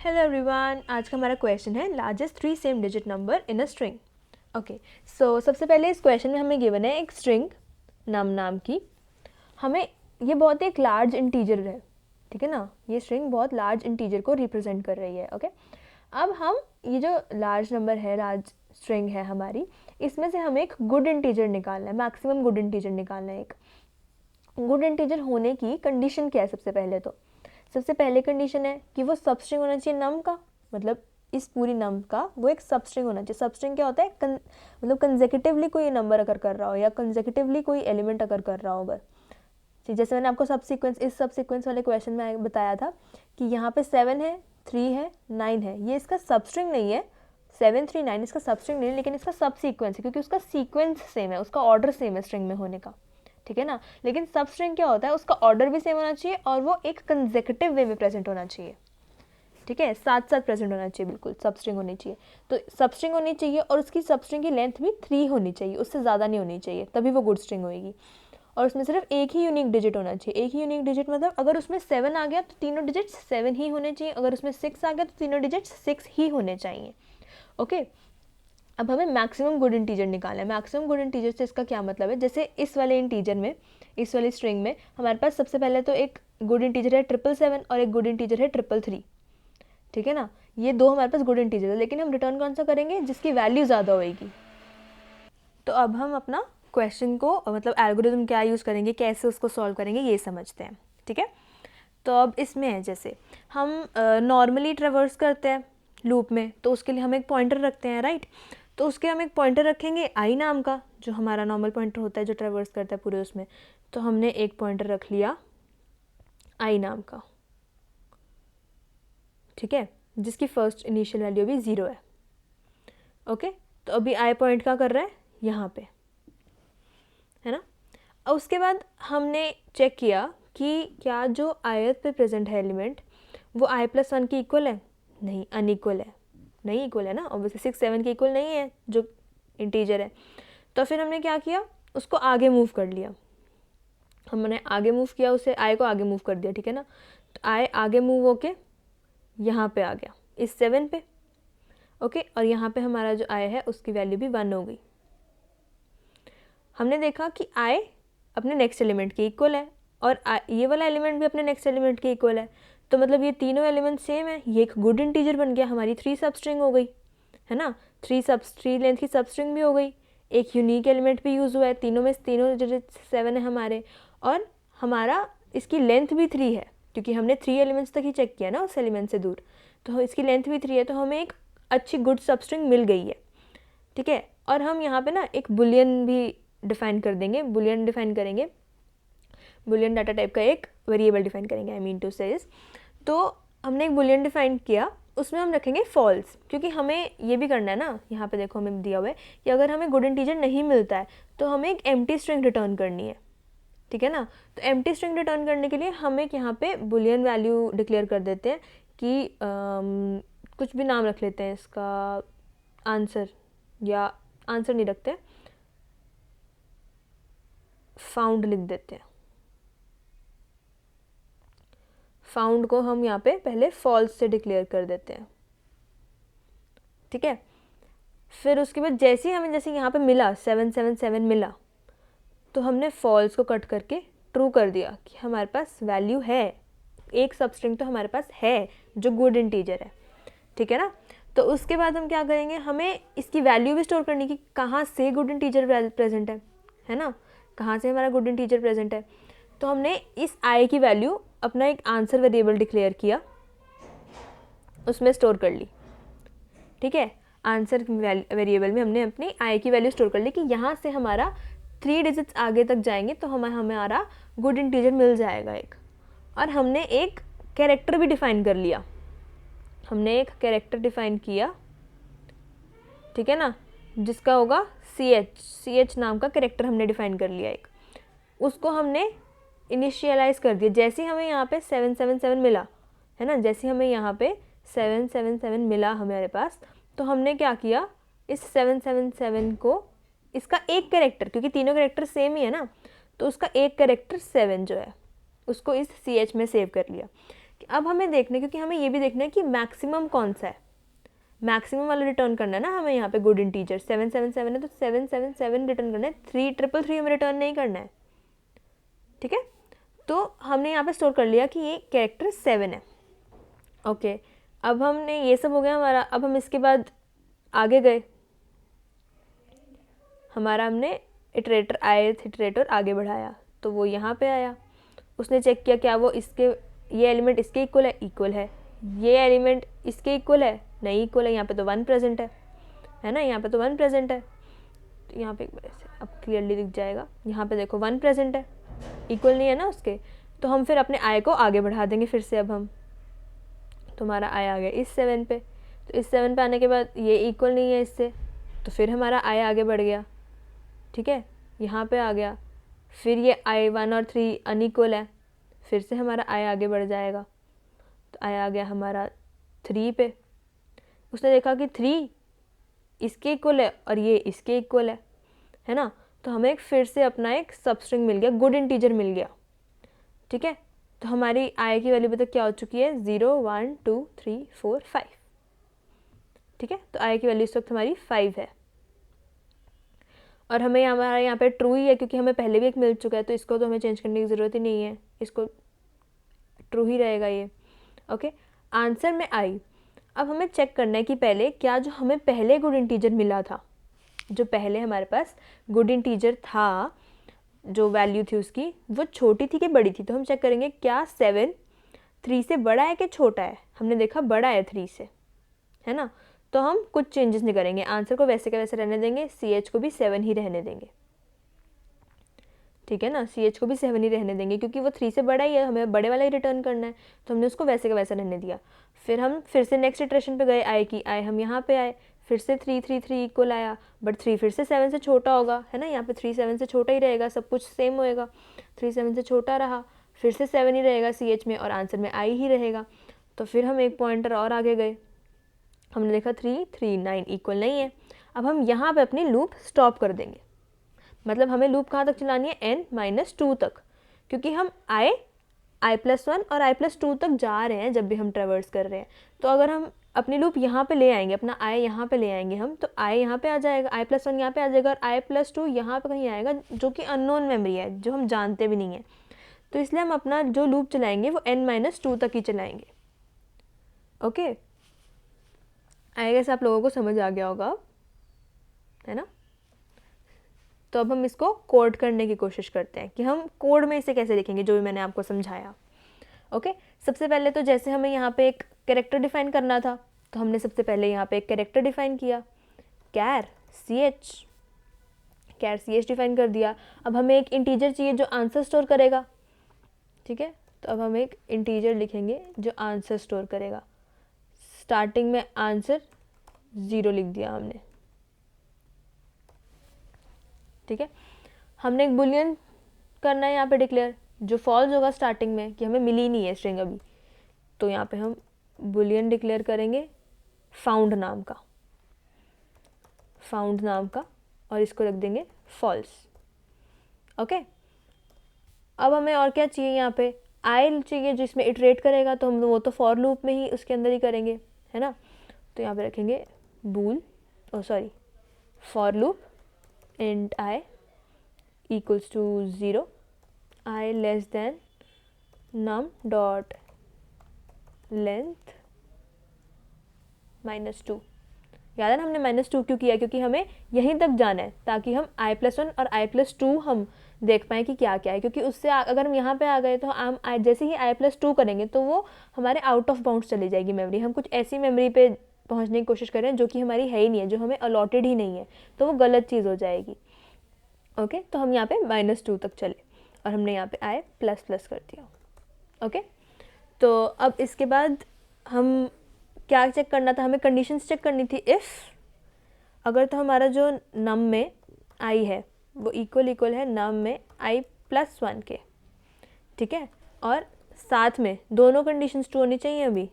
Hello everyone, आज का हमारा क्वेश्चन है largest 3 same digit number in a string. Okay, so सबसे पहले इस क्वेश्चन में हमें गिवन है एक स्ट्रिंग नाम की। हमें ये बहुत एक लार्ज इंटीजर है, ठीक है ना। ये स्ट्रिंग बहुत लार्ज इंटीजर को रिप्रेजेंट कर रही है। ओके, अब हम ये जो लार्ज नंबर है, लार्ज स्ट्रिंग है हमारी, इसमें से हमें एक गुड इंटीजर निकालना है, मैक्सिमम गुड इंटीजर निकालना है। एक गुड इंटीजर होने की कंडीशन क्या है? सबसे पहले कंडीशन है कि वो सबस्ट्रिंग होना चाहिए नम का, मतलब इस पूरी नम का वो एक सबस्ट्रिंग होना चाहिए। सबस्ट्रिंग क्या होता है? मतलब कंसेक्यूटिवली कोई नंबर अगर कर रहा हो या कंसेक्यूटिवली कोई एलिमेंट अगर कर रहा हो। अगर जैसे मैंने आपको इस सब सीक्वेंस वाले क्वेश्चन में बताया था कि यहाँ पे 7 है, 3 है, 9 है, ये इसका सबस्ट्रिंग नहीं है। 7 3 9 इसका सबस्ट्रिंग नहीं है, लेकिन इसका सब सीक्वेंस है, क्योंकि उसका सीक्वेंस सेम है, उसका ऑर्डर सेम है स्ट्रिंग में होने का, ठीक है ना। लेकिन सब स्ट्रिंग क्या होता है? उसका ऑर्डर भी सेम होना चाहिए और वो एक कंसेक्यूटिव वे में प्रेजेंट होना चाहिए, ठीक है, साथ साथ प्रेजेंट होना चाहिए, बिल्कुल सब स्ट्रिंग होनी चाहिए। तो सब स्ट्रिंग होनी चाहिए और उसकी सब स्ट्रिंग की लेंथ भी 3 होनी चाहिए, उससे ज़्यादा नहीं होनी चाहिए, तभी वो गुड स्ट्रिंग होगी। और उसमें सिर्फ एक ही यूनिक डिजिट होना चाहिए। एक ही यूनिक डिजिट मतलब अगर उसमें 7 आ गया तो तीनों डिजिट्स 7 ही होने चाहिए, अगर उसमें 6 आ गया तो तीनों डिजिट्स 6 ही होने चाहिए। ओके, अब हमें मैक्सिमम गुड इंटीजर निकालना है। मैक्सिमम गुड इंटीजर से इसका क्या मतलब है? जैसे इस वाले इंटीजर में, इस वाली स्ट्रिंग में हमारे पास सबसे पहले तो एक गुड इंटीजर है 777 और एक गुड इंटीजर है 333, ठीक है ना। ये दो हमारे पास गुड इंटीजर है, लेकिन हम रिटर्न कौन सा करेंगे? जिसकी वैल्यू ज़्यादा होएगी। तो अब हम अपना क्वेश्चन को, मतलब एल्गोरिथम क्या यूज़ करेंगे, कैसे उसको सॉल्व करेंगे, ये समझते हैं, ठीक है। तो अब इसमें है, जैसे हम नॉर्मली ट्रेवर्स करते हैं लूप में, तो उसके लिए हम एक पॉइंटर रखते हैं, राइट। तो उसके हम एक पॉइंटर रखेंगे आई नाम का, जो हमारा नॉर्मल पॉइंटर होता है जो ट्रेवर्स करता है पूरे उसमें। तो हमने एक पॉइंटर रख लिया आई नाम का, ठीक है, जिसकी फर्स्ट इनिशियल वैल्यू भी 0 है। ओके, तो अभी आई पॉइंट क्या कर रहा है? यहाँ पे, है ना। और उसके बाद हमने चेक किया कि क्या जो आयत पे प्रेजेंट है एलिमेंट वो i+1 की इक्वल है? नहीं, अनइक्वल है, नहीं इक्वल है ना, ऑब्वियसली 6 7 की इक्वल नहीं है जो इंटीजर है। तो फिर हमने क्या किया? उसको आगे मूव कर लिया, हमने आगे मूव किया, उसे आई को आगे मूव कर दिया, ठीक है ना। तो आई आगे मूव होके यहाँ पे आ गया, इस 7 पे। ओके, और यहाँ पे हमारा जो आई है उसकी वैल्यू भी 1 हो गई। हमने देखा कि आई अपने नेक्स्ट एलिमेंट के इक्वल है और ये वाला एलिमेंट भी अपने नेक्स्ट एलिमेंट के इक्वल है, तो मतलब ये तीनों एलिमेंट सेम है। ये एक गुड इंटीजर बन गया, हमारी 3 सब स्ट्रिंग हो गई, है ना। 3 लेंथ की सब स्ट्रिंग भी हो गई, एक यूनिक एलिमेंट भी यूज़ हुआ है, तीनों में तीनों डिजिट 7 है हमारे, और हमारा इसकी लेंथ भी 3 है, क्योंकि हमने 3 एलिमेंट्स तक ही चेक किया ना उस एलिमेंट से दूर, तो इसकी लेंथ भी 3 है, तो हमें एक अच्छी गुड सब स्ट्रिंग मिल गई है, ठीक है। और हम यहाँ पे ना एक बुलियन भी डिफाइन कर देंगे, बुलियन डिफाइन करेंगे, बुलियन डाटा टाइप का एक वेरिएबल डिफाइन करेंगे, आई मीन टू से। तो हमने एक बुलियन डिफाइन किया, उसमें हम रखेंगे फॉल्स, क्योंकि हमें ये भी करना है ना, यहाँ पे देखो हमें दिया हुआ है कि अगर हमें गुड इंटीजर नहीं मिलता है तो हमें एक एम्प्टी स्ट्रिंग रिटर्न करनी है, ठीक है ना। तो एम्प्टी स्ट्रिंग रिटर्न करने के लिए हम एक यहाँ पे बुलियन वैल्यू डिक्लेयर कर देते हैं कि कुछ भी नाम रख लेते हैं इसका, आंसर, या आंसर नहीं रखते, फाउंड लिख देते हैं। फाउंड को हम यहाँ पे पहले फॉल्स से डिक्लेयर कर देते हैं, ठीक है। फिर उसके बाद जैसे ही हमें, जैसे यहाँ पे मिला 777 मिला, तो हमने फॉल्स को कट करके ट्रू कर दिया कि हमारे पास वैल्यू है, एक सबस्ट्रिंग तो हमारे पास है जो गुड इंटीजर है, ठीक है ना। तो उसके बाद हम क्या करेंगे? हमें इसकी वैल्यू भी स्टोर करनी कि कहाँ से गुड इंटीजर प्रेजेंट है ना, कहाँ से हमारा गुड इंटीजर प्रेजेंट है। तो हमने इस आई की वैल्यू अपना एक आंसर वेरिएबल डिक्लेयर किया, उसमें स्टोर कर ली, ठीक है। आंसर वेरिएबल में हमने अपनी आई की वैल्यू स्टोर कर ली कि यहाँ से हमारा 3 डिजिट्स आगे तक जाएंगे तो हमारा गुड इंटीजर मिल जाएगा एक। और हमने एक कैरेक्टर भी डिफाइन कर लिया, हमने एक कैरेक्टर डिफाइन किया, ठीक है ना, जिसका होगा सी एच नाम का कैरेक्टर हमने डिफाइन कर लिया एक, उसको हमने इनिशियलाइज कर दिया। जैसे ही हमें यहाँ पे 777 मिला, है ना, जैसे हमें यहाँ पे 777 मिला हमारे पास, तो हमने क्या किया? इस 777 को, इसका एक कैरेक्टर, क्योंकि तीनों कैरेक्टर सेम ही है ना, तो उसका एक कैरेक्टर 7 जो है उसको इस सी एच में सेव कर लिया अब हमें देखना है, क्योंकि हमें ये भी देखना है कि मैक्सिमम कौन सा है, मैक्सिमम वाला रिटर्न करना है ना हमें यहाँ पे गुड इंटीजर 777 है तो 777 रिटर्न करना है, 3333 हमें रिटर्न नहीं करना है, ठीक है। तो हमने यहाँ पे स्टोर कर लिया कि ये कैरेक्टर 7 है। ओके, अब हमने ये सब हो गया हमारा। अब हम इसके बाद आगे गए, हमारा हमने इटरेटर आगे बढ़ाया, तो वो यहाँ पे आया, उसने चेक किया क्या वो इसके ये एलिमेंट इसके इक्वल है, ये एलिमेंट इसके इक्वल है, नहीं इक्वल है, यहाँ पे तो 1 प्रेजेंट है ना, यहाँ पे तो 1 प्रेजेंट है, तो यहाँ पे अब क्लियरली दिख जाएगा, यहाँ पे देखो 1 प्रेजेंट है, इक्वल नहीं है ना उसके, तो हम फिर अपने आई को आगे बढ़ा देंगे फिर से। अब हम तुम्हारा आई आ गया इस 7 पे, तो इस 7 पे आने के बाद ये इक्वल नहीं है इससे, तो फिर हमारा आई आगे बढ़ गया, ठीक है, यहाँ पे आ गया, फिर ये आई 1 और 3 अनइक्वल है, फिर से हमारा आई आगे बढ़ जाएगा, तो आई आ गया हमारा 3 पे, उसने देखा कि 3 इसके इक्वल है और ये इसके इक्वल है ना, तो हमें फिर से अपना एक सबस्ट्रिंग मिल गया, गुड इंटीजर मिल गया, ठीक है। तो हमारी आई की वैल्यू तक क्या हो चुकी है 0 1 2 3 4 5, ठीक है। तो आई की वैल्यू इस वक्त हमारी 5 है, और हमें हमारा यहाँ पे ट्रू ही है क्योंकि हमें पहले भी एक मिल चुका है, तो इसको तो हमें चेंज करने की ज़रूरत ही नहीं है, इसको ट्रू ही रहेगा ये। ओके, आंसर में आई। अब हमें चेक करना है कि पहले क्या जो हमें पहले गुड इंटीजर मिला था, जो पहले हमारे पास गुड इंटीजर था, जो वैल्यू थी उसकी वो छोटी थी कि बड़ी थी, तो हम चेक करेंगे क्या 7 3 से बड़ा है कि छोटा है। हमने देखा बड़ा है 3 से, है ना, तो हम कुछ चेंजेस नहीं करेंगे, आंसर को वैसे का वैसे रहने देंगे, CH को भी 7 ही रहने देंगे, ठीक है ना, CH को भी 7 ही रहने देंगे क्योंकि वो 3 से बड़ा ही है, हमें बड़े वाला ही रिटर्न करना है, तो हमने उसको वैसे का वैसा रहने दिया। फिर हम फिर से नेक्स्ट इटरेशन पे गए, आई की आई हम यहाँ पे आए, फिर से 3 3 3 इक्वल आया, बट 3 फिर से 7 से छोटा होगा, है ना, यहाँ पे 3 7 से छोटा ही रहेगा, सब कुछ सेम होएगा, 3 7 से छोटा रहा, फिर से 7 ही रहेगा CH में, और आंसर में आई ही रहेगा। तो फिर हम एक पॉइंटर और आगे गए, हमने देखा 3 3 9 इक्वल नहीं है। अब हम यहाँ पे अपनी लूप स्टॉप कर देंगे, मतलब हमें लूप कहाँ तक चलानी है n-2 तक, क्योंकि हम i+1 और i+2 तक जा रहे हैं जब भी हम ट्रेवर्स कर रहे हैं। तो अगर हम अपनी लूप यहाँ पे ले आएंगे, अपना i यहाँ पे ले आएंगे हम, तो i यहाँ पे आ जाएगा, i+1 यहाँ पे आ जाएगा, और i+2 यहाँ पे कहीं आएगा, जो कि अननोन मेमोरी है, जो हम जानते भी नहीं है। तो इसलिए हम अपना जो लूप चलाएंगे वो n-2 तक ही चलाएंगे। ओके, आई गेस आप लोगों को समझ आ गया होगा, है ना। तो अब हम इसको कोड करने की कोशिश करते हैं कि हम कोड में इसे कैसे लिखेंगे, जो भी मैंने आपको समझाया। ओके, सबसे पहले तो जैसे हमें यहाँ पे एक कैरेक्टर डिफाइन करना था, तो हमने सबसे पहले यहाँ पे एक कैरेक्टर डिफाइन किया, कैर ch डिफाइन कर दिया। अब हमें एक इंटीजर चाहिए जो आंसर स्टोर करेगा, ठीक है, तो अब हम एक इंटीजर लिखेंगे जो आंसर स्टोर करेगा। स्टार्टिंग में आंसर 0 लिख दिया हमने, ठीक है। हमने एक बुलियन करना है यहाँ पे डिक्लेयर, जो फॉल्स होगा स्टार्टिंग में कि हमें मिली नहीं है स्ट्रिंग अभी, तो यहाँ पे हम बुलियन डिक्लेयर करेंगे फाउंड नाम का, और इसको रख देंगे फॉल्स। ओके, अब हमें और क्या चाहिए, यहाँ पे आई चाहिए जो इसमें इटरेट करेगा, तो हम वो तो फॉर लूप में ही उसके अंदर ही करेंगे, है ना। तो यहाँ पे रखेंगे for loop int i equals to 0, i less than num dot length -2। याद है ना, हमने -2 क्यों किया, क्योंकि हमें यहीं तक जाना है ताकि हम i+1 और i+2 हम देख पाएँ कि क्या क्या है, क्योंकि उससे अगर हम यहाँ पे आ गए तो हम जैसे ही i+2 करेंगे तो वो हमारे आउट ऑफ बाउंड्स चली जाएगी मेमोरी, हम कुछ ऐसी मेमोरी पे पहुंचने की कोशिश कर रहे हैं जो कि हमारी है ही नहीं है, जो हमें अलॉटेड ही नहीं है, तो वो गलत चीज़ हो जाएगी। ओके, तो हम यहाँ पे -2 तक चले और हमने यहाँ पे i++ कर दिया। ओके, तो अब इसके बाद हम क्या चेक करना था, हमें कंडीशंस चेक करनी थी। इफ़ अगर तो हमारा जो नम में i है वो इक्वल है नम में i+1 के, ठीक है, और साथ में दोनों कंडीशंस ट्रू होनी चाहिए, अभी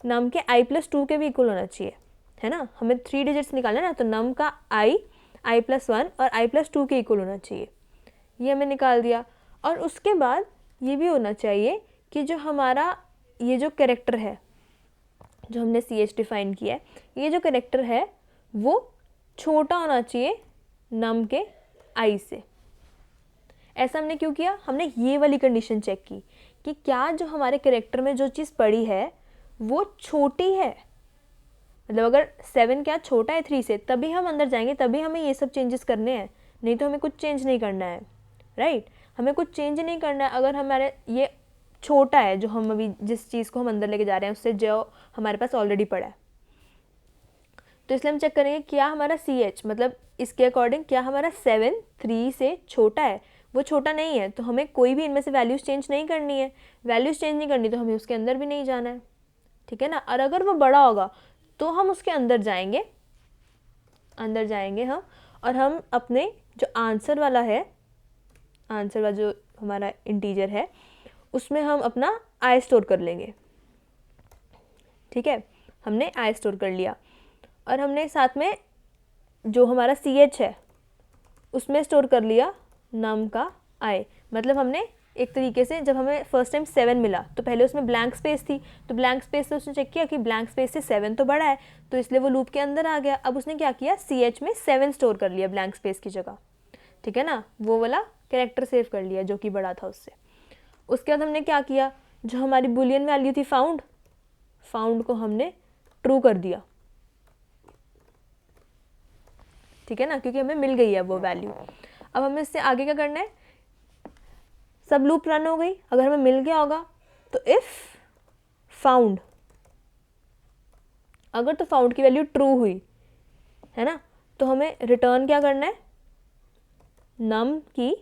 नम के i+2 के भी इक्वल होना चाहिए, है ना। हमें 3 डिजिट्स निकालना है ना, तो नम का i+1 और i+2 के इक्वल होना चाहिए, ये हमें निकाल दिया। और उसके बाद ये भी होना चाहिए कि जो हमारा ये जो कैरेक्टर है जो हमने सी एच डिफाइन किया है, ये जो कैरेक्टर है वो छोटा होना चाहिए नम के आई से। ऐसा हमने क्यों किया? हमने ये वाली कंडीशन चेक की कि क्या जो हमारे कैरेक्टर में जो चीज़ पड़ी है वो छोटी है, मतलब अगर 7 क्या छोटा है 3 से, तभी हम अंदर जाएंगे, तभी हमें ये सब चेंजेस करने हैं, नहीं तो हमें कुछ चेंज नहीं करना है, राइट? हमें कुछ चेंज नहीं करना है अगर हमारे ये छोटा है, जो हम अभी जिस चीज़ को हम अंदर लेके जा रहे हैं उससे जो हमारे पास ऑलरेडी पड़ा है। तो इसलिए हम चेक करेंगे क्या हमारा सी एच, मतलब इसके अकॉर्डिंग क्या हमारा 7 3 से छोटा है। वो छोटा नहीं है तो हमें कोई भी इनमें से वैल्यूज़ चेंज नहीं करनी है, वैल्यूज़ चेंज नहीं करनी तो हमें उसके अंदर भी नहीं जाना है, ठीक है ना। और अगर वो बड़ा होगा तो हम उसके अंदर जाएंगे, अंदर जाएंगे हम, और हम अपने जो आंसर वाला है, आंसर वाला जो हमारा इंटीजर है उसमें हम अपना आई स्टोर कर लेंगे, ठीक है। हमने आई स्टोर कर लिया और हमने साथ में जो हमारा सी एच है उसमें स्टोर कर लिया नम का आई। मतलब हमने एक तरीके से, जब हमें फर्स्ट टाइम 7 मिला तो पहले उसमें ब्लैंक स्पेस थी, तो ब्लैंक स्पेस से उसने चेक किया कि ब्लैंक स्पेस से 7 तो बड़ा है, तो इसलिए वो लूप के अंदर आ गया। अब उसने क्या किया, सी एच में 7 स्टोर कर लिया ब्लैंक स्पेस की जगह, ठीक है ना। वो वाला कैरेक्टर सेव कर लिया जो कि बड़ा था उससे। उसके बाद हमने क्या किया, जो हमारी बुलियन वैल्यू थी फाउंड, फाउंड को हमने ट्रू कर दिया, ठीक है ना, क्योंकि हमें मिल गई है वो वैल्यू। अब हमें इससे आगे क्या करना है, सब लूप रन हो गई, अगर हमें मिल गया होगा तो इफ फाउंड, अगर तो फाउंड की वैल्यू ट्रू हुई है ना, तो हमें रिटर्न क्या करना है, नम की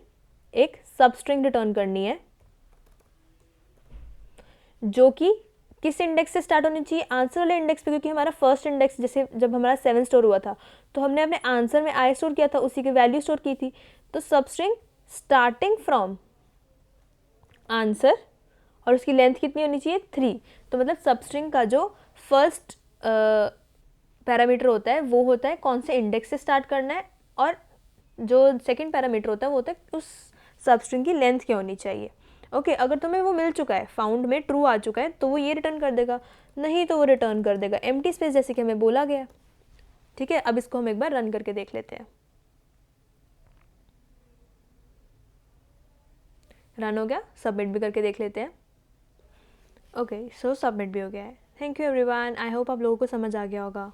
एक सब स्ट्रिंग रिटर्न करनी है जो कि किस इंडेक्स से स्टार्ट होनी चाहिए, आंसर वाले इंडेक्स पे, क्योंकि हमारा फर्स्ट इंडेक्स जैसे जब हमारा 7 स्टोर हुआ था तो हमने अपने आंसर में आई स्टोर किया था, उसी की वैल्यू स्टोर की थी। तो सब स्ट्रिंग स्टार्टिंग फ्रॉम आंसर, और उसकी लेंथ कितनी होनी चाहिए 3। तो मतलब सब स्ट्रिंग का जो फर्स्ट पैरामीटर होता है वो होता है कौन से इंडेक्स से स्टार्ट करना है, और जो सेकंड पैरामीटर होता है वो होता है उस सब स्ट्रिंग की लेंथ क्या होनी चाहिए। ओके, अगर तुम्हें वो मिल चुका है, फाउंड में ट्रू आ चुका है, तो वो ये रिटर्न कर देगा, नहीं तो वो रिटर्न कर देगा एम्प्टी स्पेस, जैसे कि हमें बोला गया, ठीक है। अब इसको हम एक बार रन करके देख लेते हैं। रन हो गया, सबमिट भी करके देख लेते हैं। ओके, सो सबमिट भी हो गया है। Thank you everyone, I hope आप लोगों को समझ आ गया होगा।